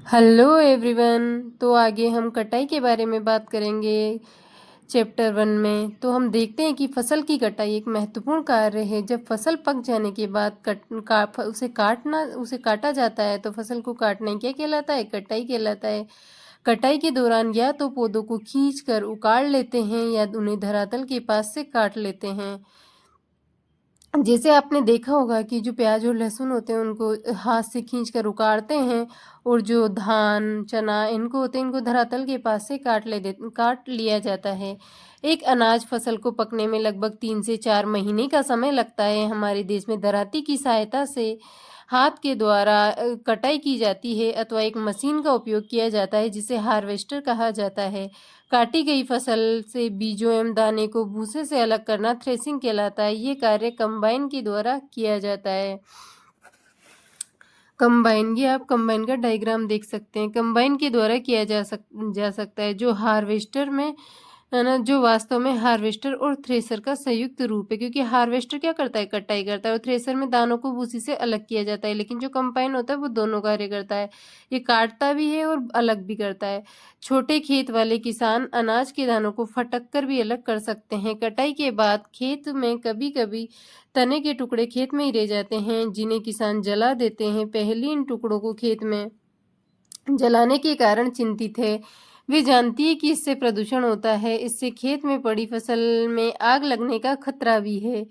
Hello everyone. तो आगे हम कटाई के बारे में बात करेंगे चैप्टर 1 में। तो हम देखते हैं कि फसल की कटाई एक महत्वपूर्ण कार्य है। जब फसल पक जाने के बाद उसे काटा जाता है तो फसल को काटना क्या कहलाता है? कटाई कहलाता है। कटाई के दौरान या तो पौधों को खींचकर उखाड़ लेते हैं या उन्हें धरातल के पास से काट लेते हैं। जैसे आपने देखा होगा कि जो प्याज और लहसुन होते हैं उनको हाथ से खींचकर उखाड़ते हैं, और जो धान चना इनको होते हैं इनको धरातल के पास से काट लिया जाता है। एक अनाज फसल को पकने में लगभग 3 से 4 महीने का समय लगता है। हमारे देश में दराती की सहायता से हाथ के द्वारा कटाई की जाती है अथवा एक मशीन का उपयोग किया जाता है जिसे हार्वेस्टर कहा जाता है। काटी गई फसल से बीजों एवं दाने को भूसे से अलग करना थ्रेसिंग कहलाता है। ये कार्य कंबाइन के द्वारा किया जाता है। कंबाइन, ये आप कंबाइन का डायग्राम देख सकते हैं। कंबाइन के द्वारा किया जा सकता है। जो हार्वेस्टर में है ना, जो वास्तव में हार्वेस्टर और थ्रेसर का संयुक्त रूप है, क्योंकि हार्वेस्टर क्या करता है? कटाई करता है, और थ्रेसर में दानों को भूसी से अलग किया जाता है। लेकिन जो कंबाइन होता है वो दोनों कार्य करता है। ये काटता भी है और अलग भी करता है। छोटे खेत वाले किसान अनाज के दानों को फटक कर भी अलग कर सकते हैं। कटाई के बाद खेत में कभी कभी तने के टुकड़े खेत में ही रह जाते हैं, जिन्हें किसान जला देते हैं। पहले इन टुकड़ों को खेत में जलाने के कारण चिंतित है। वे जानती है कि इससे प्रदूषण होता है। इससे खेत में पड़ी फसल में आग लगने का खतरा भी है।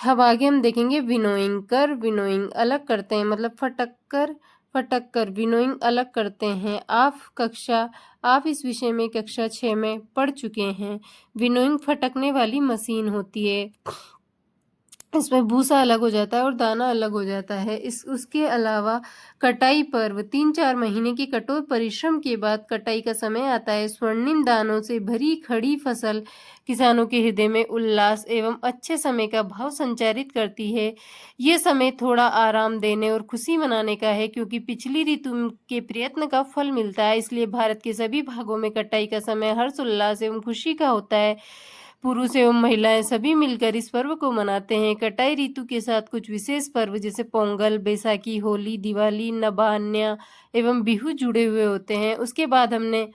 अब आगे हम देखेंगे विनोइंग अलग करते हैं, मतलब फटक कर विनोइंग अलग करते हैं। आप इस विषय में कक्षा 6 में पढ़ चुके हैं। विनोइंग फटकने वाली मशीन होती है। इसमें भूसा अलग हो जाता है और दाना अलग हो जाता है। उसके अलावा कटाई पर्व 3-4 महीने के कठोर परिश्रम के बाद कटाई का समय आता है। स्वर्णिम दानों से भरी खड़ी फसल किसानों के हृदय में उल्लास एवं अच्छे समय का भाव संचारित करती है। ये समय थोड़ा आराम देने और खुशी मनाने का है, क्योंकि पिछली ऋतु के प्रयत्न का फल मिलता है। इसलिए भारत के सभी भागों में कटाई का समय हर्ष उल्लास एवं खुशी का होता है। पुरुष एवं महिलाएं सभी मिलकर इस पर्व को मनाते हैं। कटाई ऋतु के साथ कुछ विशेष पर्व जैसे पोंगल, बैसाखी, होली, दिवाली, नबान्या एवं बिहू जुड़े हुए होते हैं। उसके बाद हमने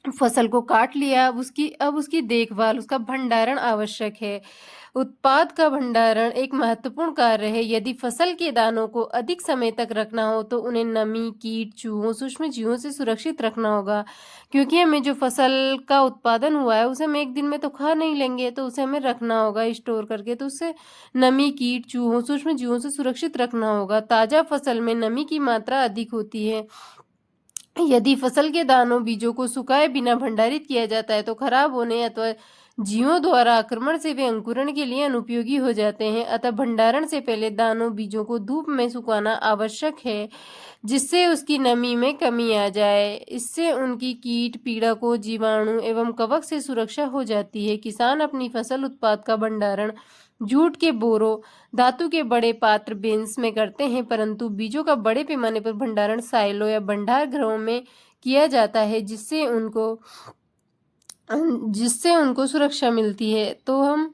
फसल को काट लिया। अब उसकी देखभाल, उसका भंडारण आवश्यक है। उत्पाद का भंडारण एक महत्वपूर्ण कार्य है। यदि फसल के दानों को अधिक समय तक रखना हो तो उन्हें नमी, कीट, चूहों, सूक्ष्म जीवों से सुरक्षित रखना होगा, क्योंकि हमें जो फसल का उत्पादन हुआ है उसे हम एक दिन में तो खा नहीं लेंगे, तो उसे हमें रखना होगा स्टोर करके। तो उससे नमी, कीट, चूहों, सूक्ष्म जीवों से सुरक्षित रखना होगा। ताजा फसल में नमी की मात्रा अधिक होती है। यदि फसल के दानों, बीजों को सुखाए बिना भंडारित किया जाता है तो खराब होने अथवा जीवों द्वारा आक्रमण से वे अंकुरण के लिए अनुपयोगी हो जाते हैं। अतः भंडारण से पहले दानों, बीजों को धूप में सुखाना आवश्यक है, जिससे उसकी नमी में कमी आ जाए। इससे उनकी कीट पीड़ा को, जीवाणु एवं कवक से सुरक्षा हो जाती है। किसान अपनी फसल उत्पाद का भंडारण जूट के बोरों, धातु के बड़े पात्र बेंस में करते हैं, परंतु बीजों का बड़े पैमाने पर भंडारण साइलो या भंडार गृहों में किया जाता है, जिससे उनको सुरक्षा मिलती है। तो हम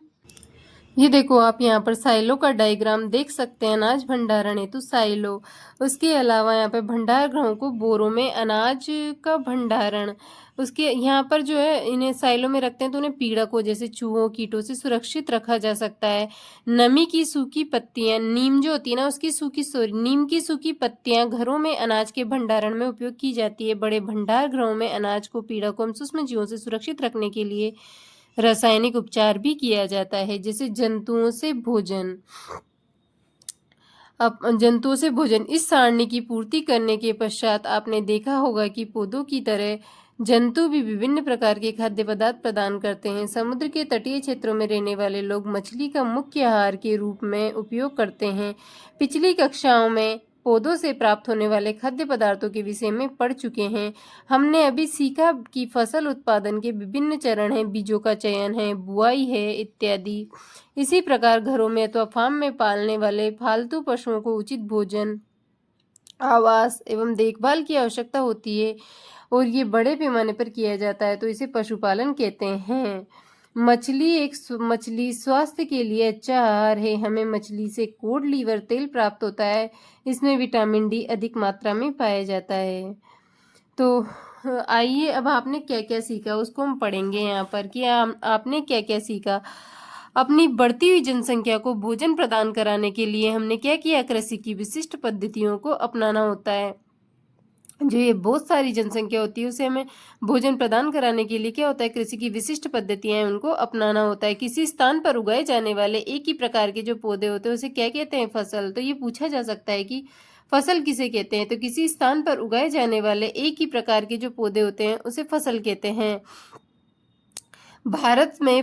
ये देखो, आप यहाँ पर साइलो का डायग्राम देख सकते हैं। अनाज भंडारण हेतु साइलो। उसके अलावा यहाँ पे भंडार गृहों को बोरों में अनाज का भंडारण, उसके यहाँ पर जो है इन्हें साइलो में रखते हैं तो उन्हें पीड़ा को, जैसे चूहों, कीटों से सुरक्षित रखा जा सकता है। नमी की सूखी पत्तियां, नीम जो होती है ना उसकी नीम की सूखी पत्तियां घरों में अनाज के भंडारण में उपयोग की जाती है। बड़े भंडार गृहों में अनाज को, पीड़ा को सूक्ष्म जीवों से सुरक्षित रखने के लिए रासायनिक उपचार भी किया जाता है, जैसे जंतुओं से भोजन। अब जंतुओं से भोजन, इस सारणी की पूर्ति करने के पश्चात आपने देखा होगा कि पौधों की तरह जंतु भी विभिन्न प्रकार के खाद्य पदार्थ प्रदान करते हैं। समुद्र के तटीय क्षेत्रों में रहने वाले लोग मछली का मुख्य आहार के रूप में उपयोग करते हैं। पिछली कक्षाओं में पौधों से प्राप्त होने वाले खाद्य पदार्थों के विषय में पढ़ चुके हैं। हमने अभी सीखा कि फसल उत्पादन के विभिन्न चरण हैं, बीजों का चयन है, बुआई है इत्यादि। इसी प्रकार घरों में अथवा फार्म में पालने वाले फालतू पशुओं को उचित भोजन, आवास एवं देखभाल की आवश्यकता होती है, और ये बड़े पैमाने पर किया जाता है, तो इसे पशुपालन कहते हैं। मछली स्वास्थ्य के लिए अच्छा आहार है। हमें मछली से कोड लीवर तेल प्राप्त होता है। इसमें विटामिन डी अधिक मात्रा में पाया जाता है। तो आइए अब आपने क्या क्या सीखा उसको हम पढ़ेंगे यहाँ पर कि आपने क्या क्या सीखा। अपनी बढ़ती हुई जनसंख्या को भोजन प्रदान कराने के लिए हमने क्या किया, कृषि की विशिष्ट पद्धतियों को अपनाना होता है। जो ये बहुत सारी जनसंख्या होती है उसे हमें भोजन प्रदान कराने के लिए क्या होता है, कृषि की विशिष्ट पद्धतियां हैं उनको अपनाना होता है। किसी स्थान पर उगाए जाने वाले एक ही प्रकार के जो पौधे होते हैं उसे क्या कहते हैं, फसल। तो ये पूछा जा सकता है कि फसल किसे कहते हैं, तो किसी स्थान पर उगाए जाने वाले एक ही प्रकार के जो पौधे होते हैं उसे फसल कहते हैं। भारत में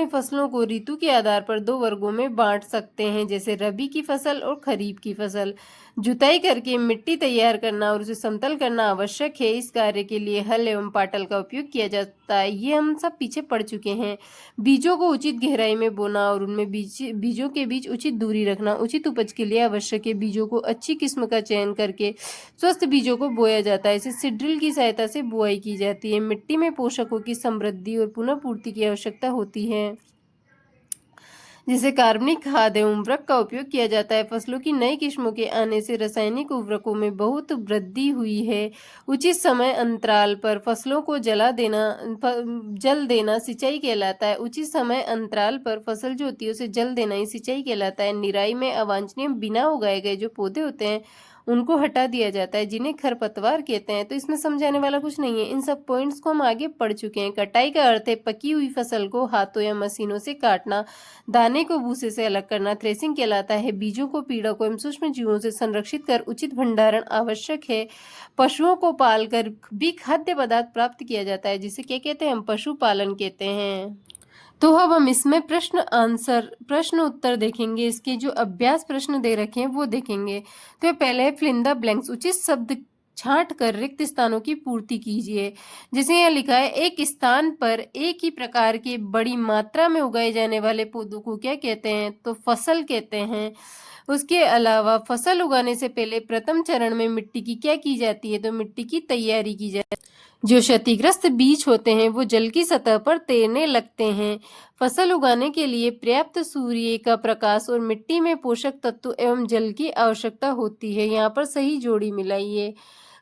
फसलों को ऋतु के आधार पर दो वर्गों में बांट सकते हैं, जैसे रबी की फसल और खरीफ की फसल। जुताई करके मिट्टी तैयार करना और उसे समतल करना आवश्यक है। इस कार्य के लिए हल एवं पाटल का उपयोग किया जाता है। ये हम सब पीछे पढ़ चुके हैं। बीजों को उचित गहराई में बोना और उनमें बीजों के बीच उचित दूरी रखना उचित उपज के लिए आवश्यक है। बीजों को अच्छी किस्म का चयन करके स्वस्थ बीजों को बोया जाता है। इसे सीड्रिल की सहायता से बुआई की जाती है। मिट्टी में पोषकों की समृद्धि और पुनः पूर्ति की आवश्यकता होती है, जिसे कार्बनिक खाद एवं उर्वरक का उपयोग किया जाता है। फसलों की नई किस्मों के आने से रासायनिक उर्वरकों में बहुत वृद्धि हुई है। उचित समय अंतराल पर फसलों को जल देना सिंचाई कहलाता है। उचित समय अंतराल पर फसल जो होती है उसे जल देना ही सिंचाई कहलाता है। निराई में अवांछनीय बिना उगाए गए जो पौधे होते हैं उनको हटा दिया जाता है, जिन्हें खरपतवार कहते हैं। तो इसमें समझाने वाला कुछ नहीं है, इन सब पॉइंट्स को हम आगे पढ़ चुके हैं। कटाई का अर्थ है पकी हुई फसल को हाथों या मशीनों से काटना। दाने को भूसे से अलग करना थ्रेसिंग कहलाता है। बीजों को पीड़कों एवं सूक्ष्म जीवों से संरक्षित कर उचित भंडारण आवश्यक है। पशुओं को पालकर भी खाद्य पदार्थ प्राप्त किया जाता है, जिसे क्या कहते हैं, हम पशुपालन कहते हैं। तो अब हम इसमें प्रश्न उत्तर देखेंगे। इसके जो अभ्यास प्रश्न दे रखे हैं वो देखेंगे। तो पहले है फिल इन द ब्लैंक्स। उचित शब्द छांट कर रिक्त स्थानों की पूर्ति कीजिए। जैसे यहाँ लिखा है, एक स्थान पर एक ही प्रकार के बड़ी मात्रा में उगाए जाने वाले पौधों को क्या कहते हैं, तो फसल कहते हैं। उसके अलावा फसल उगाने से पहले प्रथम चरण में मिट्टी की क्या की जाती है, तो मिट्टी की तैयारी की जाती है। जो क्षतिग्रस्त बीज होते हैं वो जल की सतह पर तैरने लगते हैं। फसल उगाने के लिए पर्याप्त सूर्य का प्रकाश और मिट्टी में पोषक तत्व एवं जल की आवश्यकता होती है। यहाँ पर सही जोड़ी मिलाइए।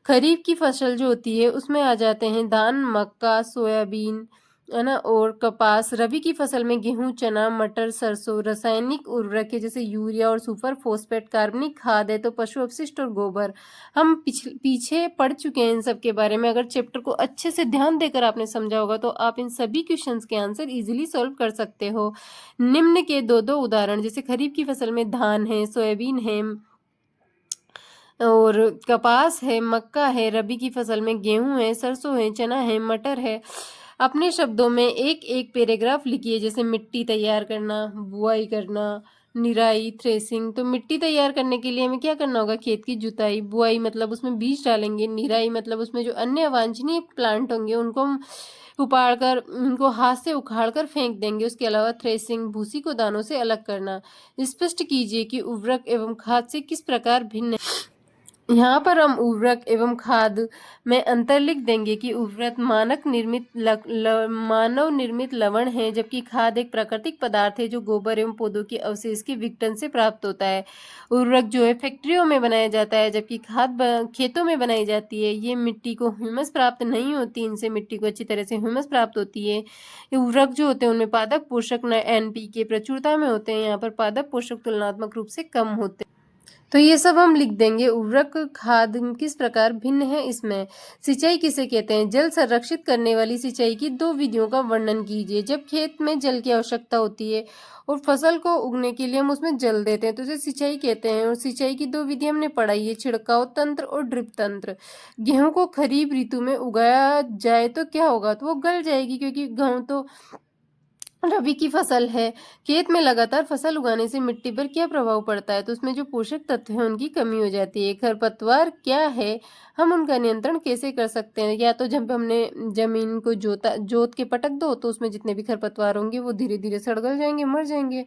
खरीफ की फसल जो होती है उसमें आ जाते हैं धान, मक्का, सोयाबीन, है ना, और कपास। रबी की फसल में गेहूं, चना, मटर, सरसों। रासायनिक उर्वरक है जैसे यूरिया और सुपर फॉस्फेट। कार्बनिक खाद है तो पशु अपशिष्ट और गोबर। हम पीछे पढ़ चुके हैं इन सब के बारे में। अगर चैप्टर को अच्छे से ध्यान देकर आपने समझा होगा तो आप इन सभी क्वेश्चंस के आंसर इजीली सॉल्व कर सकते हो। निम्न के दो दो उदाहरण, जैसे खरीफ की फसल में धान है, सोयाबीन है और कपास है, मक्का है। रबी की फसल में गेहूं है, सरसों है, चना है, मटर है। अपने शब्दों में एक एक पैराग्राफ लिखिए, जैसे मिट्टी तैयार करना, बुआई करना, निराई, थ्रेसिंग। तो मिट्टी तैयार करने के लिए हमें क्या करना होगा, खेत की जुताई। बुआई मतलब उसमें बीज डालेंगे। निराई मतलब उसमें जो अन्य अवांछनीय प्लांट होंगे उनको हम उनको हाथ से उखाड़ कर फेंक देंगे। उसके अलावा थ्रेसिंग, भूसी को दानों से अलग करना। स्पष्ट कीजिए कि उर्वरक एवं खाद से किस प्रकार भिन्न। यहाँ पर हम उर्वरक एवं खाद में अंतर लिख देंगे कि उर्वरक मानव निर्मित लवण है, जबकि खाद एक प्राकृतिक पदार्थ है जो गोबर एवं पौधों के अवशेष के विघटन से प्राप्त होता है। उर्वरक जो है फैक्ट्रियों में बनाया जाता है, जबकि खाद खेतों में बनाई जाती है। ये मिट्टी को ह्यूमस प्राप्त नहीं होती, इनसे मिट्टी को अच्छी तरह से ह्यूमस प्राप्त होती है। उर्वरक जो होते हैं उनमें पादप पोषक NPK प्रचुरता में होते हैं। यहाँ पर पादप पोषक तुलनात्मक रूप से कम होते हैं। तो ये सब हम लिख देंगे। उर्वरक खाद किस प्रकार भिन्न है इसमें। सिंचाई किसे कहते हैं, जल संरक्षित करने वाली सिंचाई की दो विधियों का वर्णन कीजिए। जब खेत में जल की आवश्यकता होती है और फसल को उगने के लिए हम उसमें जल देते हैं तो उसे सिंचाई कहते हैं। और सिंचाई की दो विधि हमने पढ़ाई है, छिड़काव तंत्र और ड्रिप तंत्र। गेहूं को खरीफ ऋतु में उगाया जाए तो क्या होगा, तो वो गल जाएगी, क्योंकि गेहूं तो रबी की फसल है। खेत में लगातार फसल उगाने से मिट्टी पर क्या प्रभाव पड़ता है? तो उसमें जो पोषक तत्व हैं उनकी कमी हो जाती है। खरपतवार क्या है? हम उनका नियंत्रण कैसे कर सकते हैं? या तो जब हमने जमीन को जोत के पटक दो तो उसमें जितने भी खरपतवार होंगे वो धीरे धीरे सड़गल जाएंगे, मर जाएंगे।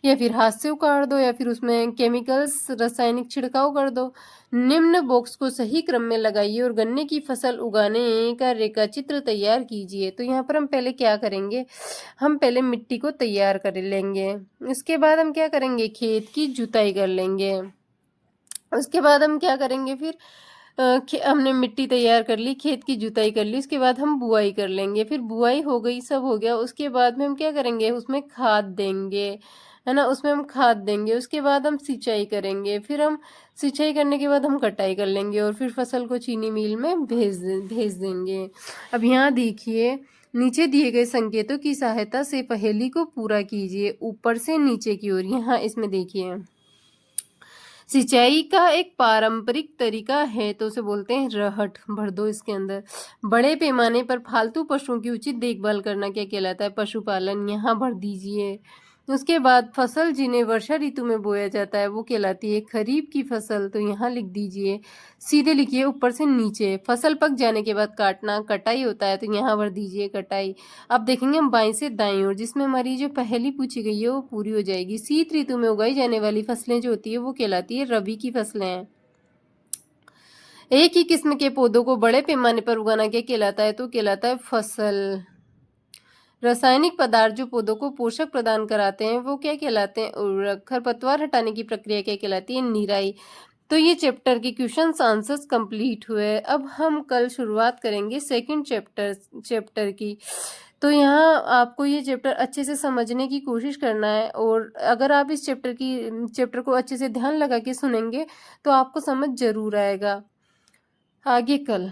या फिर हाथ से उखाड़ दो, या फिर उसमें केमिकल्स रासायनिक छिड़काव कर दो। निम्न बॉक्स को सही क्रम में लगाइए और गन्ने की फसल उगाने का रेखाचित्र तैयार कीजिए। तो यहाँ पर हम पहले क्या करेंगे, हम पहले मिट्टी को तैयार कर लेंगे। इसके बाद हम क्या करेंगे, खेत की जुताई कर लेंगे। उसके बाद हम क्या करेंगे फिर, हमने मिट्टी तैयार कर ली, खेत की जुताई कर ली, उसके बाद हम बुआई कर लेंगे। फिर बुआई हो गई, सब हो गया, उसके बाद में हम क्या करेंगे, उसमें खाद देंगे, है ना, उसमें हम खाद देंगे। उसके बाद हम सिंचाई करेंगे, फिर हम सिंचाई करने के बाद हम कटाई कर लेंगे और फिर फसल को चीनी मिल में भेज देंगे। अब यहाँ देखिए, नीचे दिए गए संकेतों की सहायता से पहेली को पूरा कीजिए, ऊपर से नीचे की ओर। यहाँ इसमें देखिए, सिंचाई का एक पारंपरिक तरीका है तो उसे बोलते हैं रहट, भर दो इसके अंदर। बड़े पैमाने पर पालतू पशुओं की उचित देखभाल करना क्या कहलाता है, पशुपालन, यहाँ भर दीजिए। उसके बाद फसल जिन्हें वर्षा ऋतु में बोया जाता है वो कहलाती है खरीफ की फसल, तो यहाँ लिख दीजिए, सीधे लिखिए ऊपर से नीचे। फसल पक जाने के बाद काटना, कटाई होता है, तो यहाँ भर दीजिए कटाई। अब देखेंगे हम बाईं से दाईं ओर, जिसमें हमारी जो पहली पूछी गई है वो पूरी हो जाएगी। शीत ऋतु में उगाई जाने वाली फसलें जो होती है वो कहलाती है रबी की फसलें हैं। एक ही किस्म के पौधों को बड़े पैमाने पर उगाना क्या कहलाता है, तो कहलाता है फसल। रासायनिक पदार्थ जो पौधों को पोषक प्रदान कराते हैं वो क्या कहलाते हैं, उर्वरक। खरपतवार हटाने की प्रक्रिया क्या कहलाती है, निराई। तो ये चैप्टर के क्वेश्चंस आंसर्स कंप्लीट हुए। अब हम कल शुरुआत करेंगे सेकंड चैप्टर की। तो यहाँ आपको ये चैप्टर अच्छे से समझने की कोशिश करना है, और अगर आप इस चैप्टर को अच्छे से ध्यान लगा के सुनेंगे तो आपको समझ जरूर आएगा। आगे कल